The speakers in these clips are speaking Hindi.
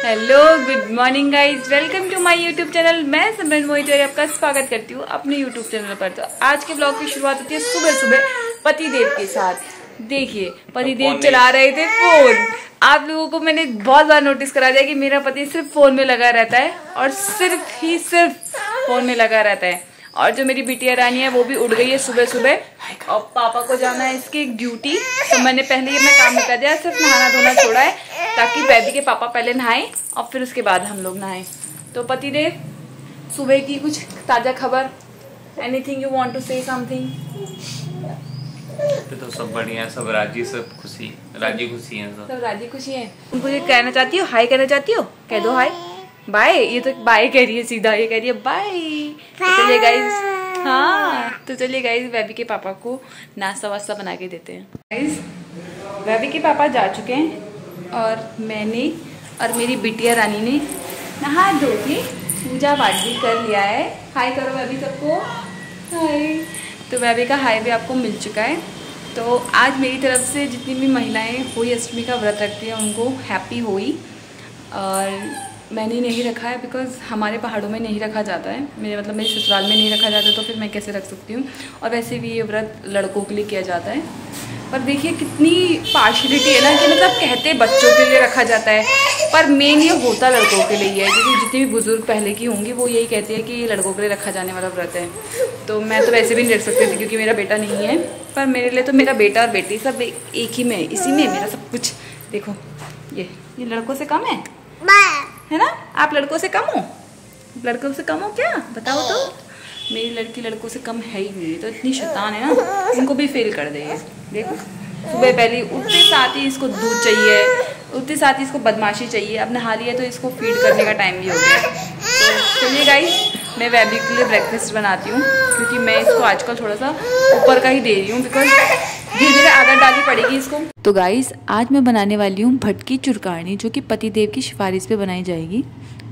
Hello good morning guys, welcome to my YouTube channel. मैं सिमरन मोहित और आपका स्वागत करती हूँ अपने यूट्यूब चैनल पर। तो आज के ब्लॉग की शुरुआत होती है सुबह सुबह पतिदेव के साथ। देखिए पतिदेव चला रहे थे फोन। आप लोगों को मैंने बहुत बार नोटिस करा दिया कि मेरा पति सिर्फ फोन में लगा रहता है और सिर्फ फोन में लगा रहता है। और जो मेरी बिटिया रानी है वो भी उठ गई है सुबह सुबह और पापा को जाना है इसकी एक ड्यूटी। तो मैंने पहले ही अपना काम निपटा दिया, सिर्फ नहाना धोना छोड़ा है ताकि बेबी के पापा पहले नहाएं और फिर उसके बाद हम लोग नहाएं। तो पतिदेव सुबह की कुछ ताजा खबर, anything you want to say something? तो सब बढ़िया है, सब राजी, सब खुशी, राजी खुशी हैं सब राजी खुशी हैं। उनको ये कहना चाहती हो, हाय कहना चाहती हो? कह दो हाय बाय। ये तो बाय कह रही है सीधा, ये कह रही है बाय। तो चलिए गाइज, हाँ तो चलिए गाइज बेबी के पापा को नाश्ता वास्ता बना के देते हैं। गाइज बेबी के पापा जा चुके हैं और मैंने और मेरी बिटिया रानी ने नहा धो के पूजा पाठ भी कर लिया है। हाय करो बेबी सबको, हाय। तो बेबी का हाय भी आपको मिल चुका है। तो आज मेरी तरफ से जितनी भी महिलाएं होली अष्टमी का व्रत रखती हैं उनको हैप्पी होली। और मैंने नहीं रखा है बिकॉज हमारे पहाड़ों में नहीं रखा जाता है, मेरे ससुराल में नहीं रखा जाता, तो फिर मैं कैसे रख सकती हूँ। और वैसे भी ये व्रत लड़कों के लिए किया जाता है। पर देखिए कितनी पार्शलिटी है ना कि कहते बच्चों के लिए रखा जाता है पर मेन ये होता लड़कों के लिए है। क्योंकि जितनी भी बुजुर्ग पहले की होंगी वो यही कहते हैं कि ये लड़कों के लिए रखा जाने वाला व्रत है। तो मैं तो वैसे भी नहीं रख सकती थी क्योंकि मेरा बेटा नहीं है, पर मेरे लिए तो मेरा बेटा और बेटी सब एक ही में, इसी में मेरा सब कुछ। देखो ये लड़कों से कम है ना? आप लड़कों से कम हो? लड़कों से कम हो क्या? बताओ तो। मेरी लड़की लड़कों से कम है ही नहीं, तो इतनी शैतान है ना, इनको भी फेल कर देगी। देखो सुबह पहले उठते साथ ही इसको दूध चाहिए, उठते साथ ही इसको बदमाशी चाहिए। अब नहा लिया तो इसको फीड करने का टाइम भी हो गया। तो चलिए गाइस, मैं बेबी के लिए ब्रेकफास्ट बनाती हूँ क्योंकि मैं इसको आजकल थोड़ा सा ऊपर का ही दे रही हूँ बिकॉज धीरे धीरे आदत डालनी पड़ेगी इसको। तो गाइस आज मैं बनाने वाली हूँ भटकी चुरकानी, जो कि पतिदेव की सिफारिश पे बनाई जाएगी।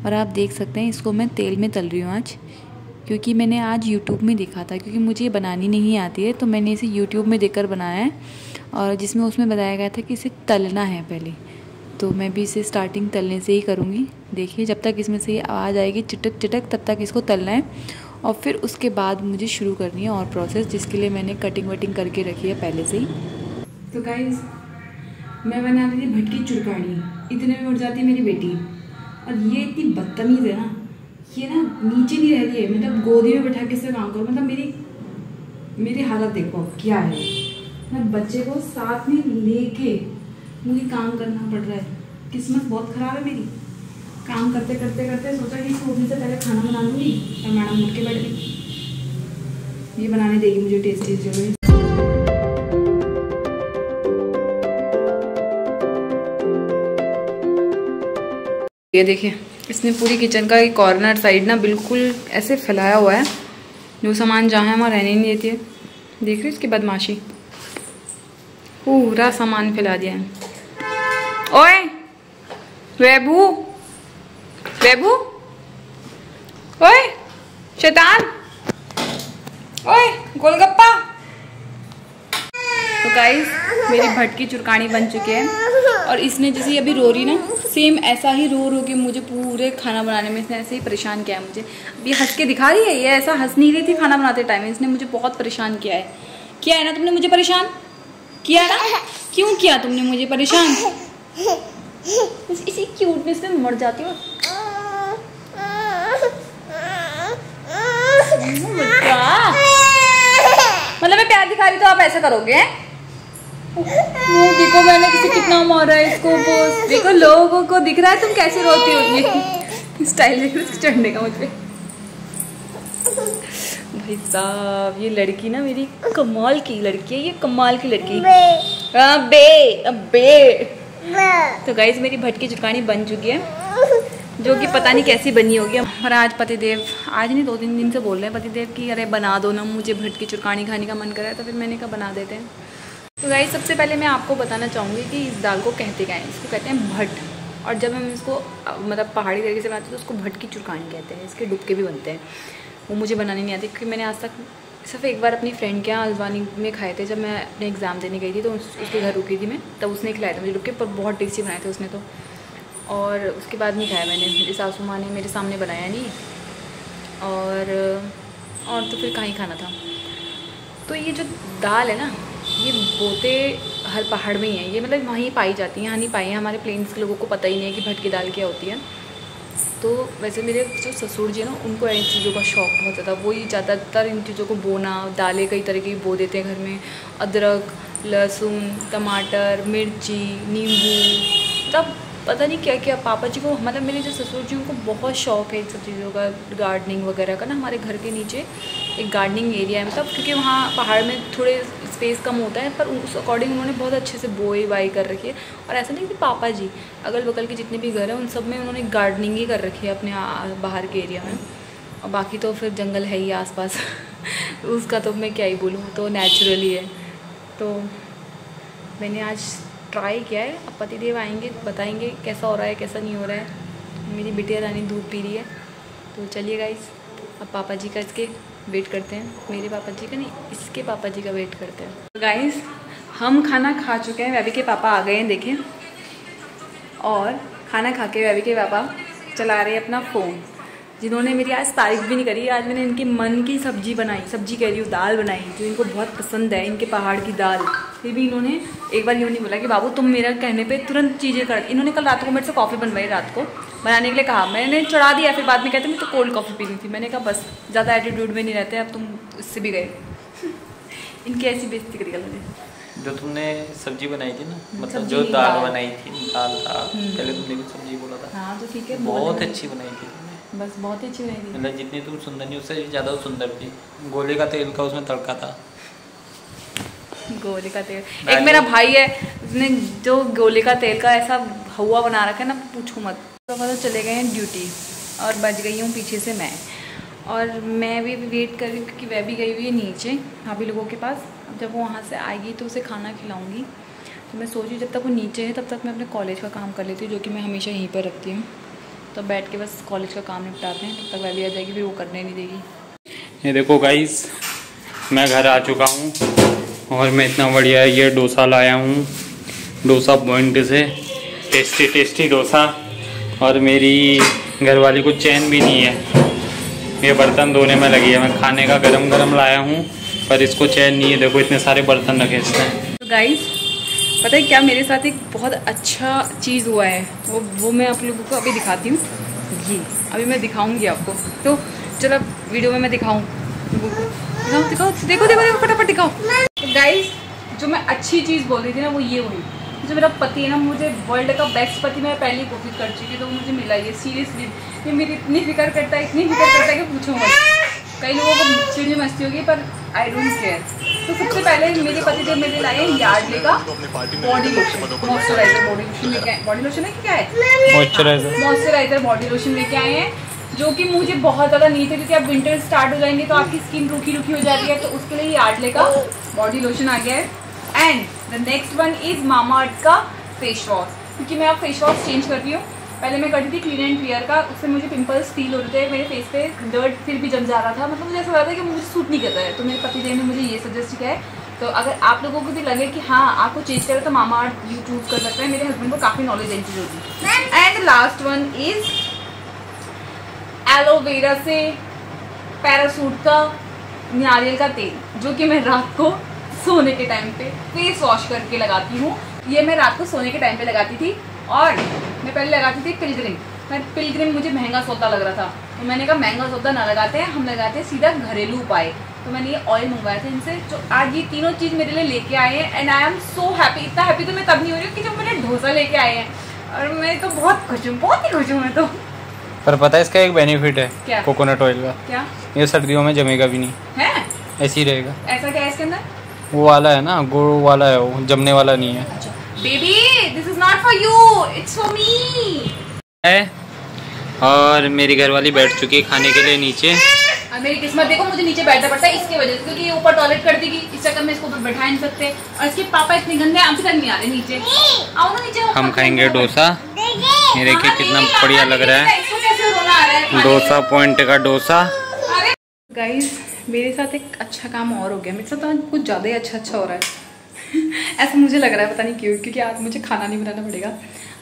और आप देख सकते हैं इसको मैं तेल में तल रही हूँ आज, क्योंकि मैंने आज यूट्यूब में देखा था। क्योंकि मुझे ये बनानी नहीं आती है तो मैंने इसे यूट्यूब में देखकर बनाया है, और जिसमें उसमें बताया गया था कि इसे तलना है पहले। तो मैं भी इसे स्टार्टिंग तलने से ही करूँगी। देखिए जब तक इसमें से ये आवाज़ आएगी चिटक चिटक तब तक इसको तलना है, और फिर उसके बाद मुझे शुरू करनी है और प्रोसेस, जिसके लिए मैंने कटिंग वटिंग करके रखी है पहले से ही। तो गाइस मैं बना रही थी भटकी चुरकानी, इतने में उठ जाती है मेरी बेटी। और ये इतनी बदतमीज़ है ना, ये ना नीचे नहीं रह रही है, गोदी में बैठा के से काम करो। मेरी हालत देखो क्या है। मैं बच्चे को साथ में लेके मुझे काम करना पड़ रहा है। किस्मत बहुत ख़राब है मेरी। काम करते करते करते सोचा कि सोने से पहले खाना बना लूँगी, और मैडम उठ के बैठ गई। ये बनाने देगी मुझे टेस्टी जगह। ये देखिए इसने पूरी किचन का एक कॉर्नर साइड ना बिल्कुल ऐसे फैलाया हुआ है, जो सामान जहाँ है वहाँ रहने ही नहीं देती है। देख रहे हो इसकी बदमाशी, पूरा सामान फैला दिया है। ओए वेबू, बेबू, ओए शैतान, ओए गोलगप्पा। तो गाइस मेरी भटकी चुरकानी बन चुकी है, और इसने जैसे अभी रो रही ना, सेम ऐसा ही रो के मुझे पूरे खाना बनाने में इसने ऐसे ही परेशान किया है मुझे। अब ये हंस के दिखा रही है, ये ऐसा हंस नहीं रही थी खाना बनाते टाइम। इसने मुझे बहुत परेशान किया है ना तुमने मुझे परेशान किया ना? क्यों किया तुमने मुझे परेशान? इसी क्यूटनेस में मर जाती हो। मतलब मैं प्यार दिखा रही तो आप ऐसा करोगे? देखो मैंने कितना मारा है इसको। बॉस देखो लोगों को दिख रहा है तुम कैसे रोती होगी। स्टाइल देख रहे चढ़ने का मुझ पे। भाई साहब ये लड़की ना मेरी कमाल की लड़की है, ये कमाल की लड़की। बे तो गाइस मेरी भटकी चुरकानी बन चुकी है, जो कि पता नहीं कैसी बनी होगी। और आज पतिदेव, आज नहीं 2-3 दिन से बोल रहे हैं पतिदेव की अरे बना दो ना, मुझे भटकी चुरकानी खाने का मन कर रहा है। तो फिर मैंने कहा बना देते हैं। तो गाइस सबसे पहले मैं आपको बताना चाहूँगी कि इस दाल को कहते क्या है। इसको कहते हैं भट, और जब हम इसको पहाड़ी तरीके से बनाते हैं तो उसको भटकी चुरकानी कहते हैं। इसके डुबके भी बनते हैं, वो मुझे बनाने नहीं आती क्योंकि मैंने आज तक सिर्फ एक बार अपनी फ्रेंड के यहाँ अलवानी में खाए थे। जब मैं अपने एग्ज़ाम देने गई थी तो उसके घर रुकी थी मैं, तब उसने खिलाया था मुझे डुबके, पर बहुत टेस्टी बनाए थे उसने। और उसके बाद नहीं खाया मैंने, मेरी सासू माँ ने मेरे सामने बनाया नहीं, और तो फिर कहाँ ही खाना था। तो ये जो दाल है ना, ये बोते हर पहाड़ में ही है, ये मतलब वहीं पाई जाती हैं, यहाँ नहीं पाई हैं। हमारे प्लेन्स के लोगों को पता ही नहीं है कि भटकी दाल क्या होती है। तो वैसे मेरे जो ससुर जी है ना, उनको इन चीज़ों का शौक़ बहुत ज़्यादा, वही ज़्यादातर इन चीज़ों को बोना, दालें कई तरह की बो देते हैं घर में, अदरक, लहसुन, टमाटर, मिर्ची, नींबू, तब पता नहीं क्या क्या। पापा जी को, मतलब मेरे जो ससुर जी, उनको बहुत शौक़ है इन सब चीज़ों का, गार्डनिंग वगैरह का ना। हमारे घर के नीचे एक गार्डनिंग एरिया है, मतलब क्योंकि वहाँ पहाड़ में थोड़े स्पेस कम होता है, पर उस अकॉर्डिंग उन्होंने बहुत अच्छे से बोई वाई कर रखी है। और ऐसा नहीं कि पापा जी, अगल बगल के जितने भी घर हैं उन सब में उन्होंने गार्डनिंग ही कर रखी है अपने बाहर के एरिया में। और बाकी तो फिर जंगल है ही आसपास उसका तो मैं क्या ही बोलूँ, तो नेचुरली है। तो मैंने आज ट्राई किया है, अब पतिदेव आएंगे बताएंगे कैसा हो रहा है कैसा नहीं हो रहा है। मेरी बिटिया रानी दूध पी रही है। तो चलिए गाइस, अब पापा जी का इसके वेट करते हैं, मेरे पापा जी का नहीं, इसके पापा जी का वेट करते हैं। तो गाइस, हम खाना खा चुके हैं, वैभी के पापा आ गए हैं देखें, और खाना खा के वैभी के पापा चला रहे हैं अपना फ़ोन, जिन्होंने मेरी आज तारीफ भी नहीं करी। आज मैंने इनकी मन की सब्जी बनाई, सब्जी कह रही हूँ, दाल बनाई, जो इनको बहुत पसंद है, इनके पहाड़ की दाल। फिर भी इन्होंने एक बार यूँ नहीं बोला कि बाबू तुम मेरा कहने पे तुरंत चीज़ें कर। इन्होंने कल रात को मेरे से कॉफ़ी बनवाई, रात को बनाने के लिए कहा, मैंने चढ़ा दिया, फिर बाद में कहते मैं तो कोल्ड कॉफ़ी पीनी थी। मैंने कहा बस ज़्यादा एटीट्यूड में नहीं रहते, अब तुम इससे भी गए इनकी ऐसी बेइज्जती करी कल मैंने। जो तुमने सब्जी बनाई थी ना, मतलब जो दाल बनाई थी, दाल था, पहले तुमने कुछ सब्जी बोला था। हाँ तो ठीक है, बहुत अच्छी बनाई थी तुमने, बस बहुत ही अच्छी बनाई थी। मतलब जितनी तुम सुंदर नहीं, उससे ज़्यादा सुंदर थी। गोले का तेल का उसमें तड़का था, गोले का तेल। एक मेरा भाई है, उसने जो गोले का तेल का ऐसा हवा बना रखा है ना, पूछो मत। तो चले गए हैं ड्यूटी, और बच गई हूँ पीछे से मैं, और मैं भी वेट कर रही हूँ क्योंकि वह भी गई हुई है नीचे भाभी लोगों के पास। अब जब वो वहाँ से आएगी तो उसे खाना खिलाऊँगी। तो मैं सोच रही हूँ जब तक वो नीचे है तब तक मैं अपने कॉलेज का काम कर लेती हूँ, जो कि मैं हमेशा यहीं पर रखती हूँ। तो बैठ के बस कॉलेज का काम निपटाते हैं, तब तक वह भी आ जाएगी, फिर वो करने नहीं देगी। ये देखो गाइस, मैं घर आ चुका हूँ, और मैं इतना बढ़िया ये डोसा लाया हूँ, डोसा पॉइंट से, टेस्टी टेस्टी डोसा। और मेरी घरवाली को चैन भी नहीं है, ये बर्तन धोने में लगी है। मैं खाने का गरम गरम लाया हूँ, पर इसको चैन नहीं है। देखो इतने सारे बर्तन रखे इसमें। तो गाइस, पता है क्या, मेरे साथ एक बहुत अच्छा चीज़ हुआ है, वो मैं आप लोगों को अभी दिखाती हूँ। ये अभी मैं दिखाऊंगी आपको, तो चलो वीडियो में मैं दिखाऊँ। दिखाओ दिखाओ, देखो देखो देखो, फटाफट दिखाओ। तो गाइस, जो मैं अच्छी चीज़ बोल रही थी ना, वो ये हुई। जो मेरा पति है ना, मुझे वर्ल्ड का बेस्ट पति मैं पहले ही कोशिश कर चुकी, तो मुझे मिला ये। सीरियसली ये मेरी इतनी फिक्र करता है, इतनी फिक्र करता है कि पूछो मत। कई लोगों को चिड़िया मस्ती होगी, पर आई डोंट केयर। तो सबसे पहले मेरे पति जब मेरे लाए यार्डले का body lotion, moisturiser body lotion लेके आए। बॉडी लोशन है कि क्या है? मॉइस्चराइजर बॉडी लोशन लेके आए हैं, जो कि मुझे बहुत ज़्यादा नहीं थे, क्योंकि अब विंटर स्टार्ट हो जाएंगे तो आपकी स्किन रूखी रूखी हो जाती है। तो उसके लिए यार्डले का बॉडी लोशन आ गया है। And the next one is Mamaearth का फेस वॉश, क्योंकि मैं अब फेस वॉश चेंज करती हूँ। पहले मैं करती थी क्लीन एंड क्लियर का, उससे मुझे पिंपल्स फील हो रहे थे, मेरे फेस पे डर्ट फिर भी जम जा रहा था, मतलब मुझे ऐसा लग रहा था कि मुझे सूट नहीं कर रहा है। तो मेरे पतिदेव ने मुझे ये सजेस्ट किया है। तो अगर आप लोगों को भी लगे कि हाँ आपको चेंज करें, तो मामाअर्थ यू चूज कर सकते हैं। मेरे हस्बैंड को काफ़ी नॉलेज है इन चीज़ों की। And last one is aloe vera से पैरासूट का नारियल का तेल, जो कि मैं रात को सोने के टाइम पे फेस वॉश करके लगाती हूँ। ये मैं रात को सोने के टाइम पे लगाती थी, और मैं पहले लगाती थी पिलग्रिम। पर पिलग्रिम मुझे महंगा सौदा लग रहा था, तो मैंने कहा महंगा सौदा ना लगाते हैं, हम लगाते हैं सीधा घरेलू उपाय। तो मैंने ये ऑयल मंगवाया था इनसे, जो आज ये तीनों चीज़ मेरे लिए लेके आए हैं। And I am so happy. इतना हैप्पी तो मैं तब नहीं हो रही हूँ कि जब मैंने डोसा लेके आए हैं, और मैं तो बहुत खुश हूँ, बहुत ही खुश हूँ मैं तो। पर पता है इसका एक बेनिफिट है क्या? कोकोनट ऑयल का। क्या? ये सर्दियों में जमेगा भी नहीं है, ऐसे ही रहेगा। ऐसा क्या है इसके अंदर? वो वाला है ना, गुड़ वाला है, वो जमने वाला नहीं है। Baby this is not for you, it's for me. है, और मेरी घरवाली बैठ चुकी है खाने के लिए नीचे। और मेरी किस्मत देखो, मुझे नीचे बैठना पड़ता है इसकी वजह से, क्योंकि ये ऊपर टॉयलेट कर देगी, इस चक्कर में इसको ऊपर बैठा नहीं सकते। और इसके पापा इतने गंदे, अभी तक नहीं आ रहे नीचे। आओ ना नीचे। हम खाएंगे डोसा। ये देखिए कितना बढ़िया लग रहा है, डोसा पॉइंट का डोसा। गाइस, मेरे साथ एक अच्छा काम और हो गया, मेरे साथ तो कुछ ज़्यादा ही अच्छा हो रहा है ऐसा मुझे लग रहा है, पता नहीं क्यों, क्योंकि आज मुझे खाना नहीं बनाना पड़ेगा।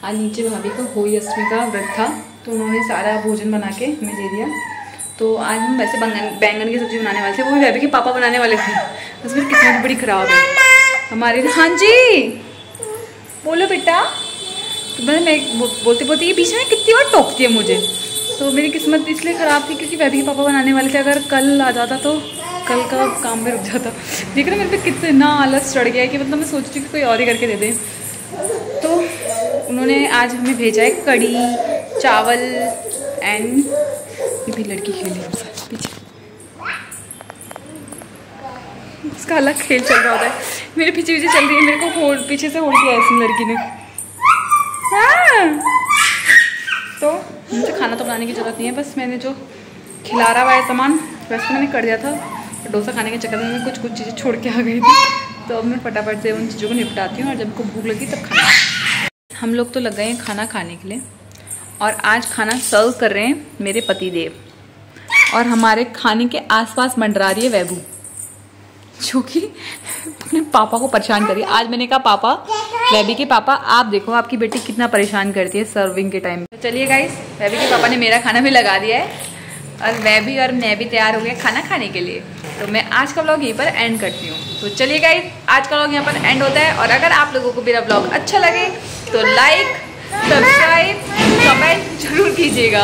आज नीचे भाभी का होली अष्टमी का व्रत था, तो उन्होंने सारा भोजन बना के हमें दे दिया। तो आज हम वैसे बैंगन की सब्जी बनाने वाले थे, वो भी भाभी के पापा बनाने वाले थे। उसमें किस्मत बड़ी ख़राब है हमारी। हाँ जी बोलो बेटा। तो मैं बोलते बोलते ये बीच में कितनी बार टोकती है मुझे। तो मेरी किस्मत इसलिए ख़राब थी क्योंकि भाभी के पापा बनाने वाले थे। अगर कल आ जाता तो कल का काम में रुक जाता। देख रहे मेरे पे कितना आलस चढ़ गया है कि मतलब मैं सोच रही हूँ कि कोई और ही करके दे दे। तो उन्होंने आज हमें भेजा है कड़ी चावल एंड ये भी लड़की खेल रही है पीछे, उसका अलग खेल चल रहा होता है। मेरे पीछे पीछे चल रही है, मेरे को पीछे से होल्ड किया है इस लड़की ने। हाँ तो मुझे खाना तो बनाने की ज़रूरत नहीं है, बस मैंने जो खिला रहा हुआ है सामान वैसे तो मैंने कर दिया था। डोसा खाने के चक्कर में मैं कुछ चीज़ें छोड़ के आ गई थी, तो अब मैं फटाफट से उन चीज़ों को निपटाती हूँ और जब को भूख लगी तब खाना। हम लोग तो लग गए हैं खाना खाने के लिए और आज खाना सर्व कर रहे हैं मेरे पति देव, और हमारे खाने के आसपास मंडरा रही है वैभू, जो कि अपने पापा को परेशान करिए। आज मैंने कहा पापा, वैभी के पापा आप देखो आपकी बेटी कितना परेशान करती है सर्विंग के टाइम। तो चलिए गाइस, वैभी के पापा ने मेरा खाना भी लगा दिया है और वैभी और मैं भी तैयार हो गए खाना खाने के लिए। तो मैं आज का व्लॉग यहीं पर एंड करती हूँ। तो चलिए गाइस, आज का व्लॉग यहाँ पर एंड होता है, और अगर आप लोगों को मेरा व्लॉग अच्छा लगे तो लाइक सब्सक्राइब कमेंट जरूर कीजिएगा।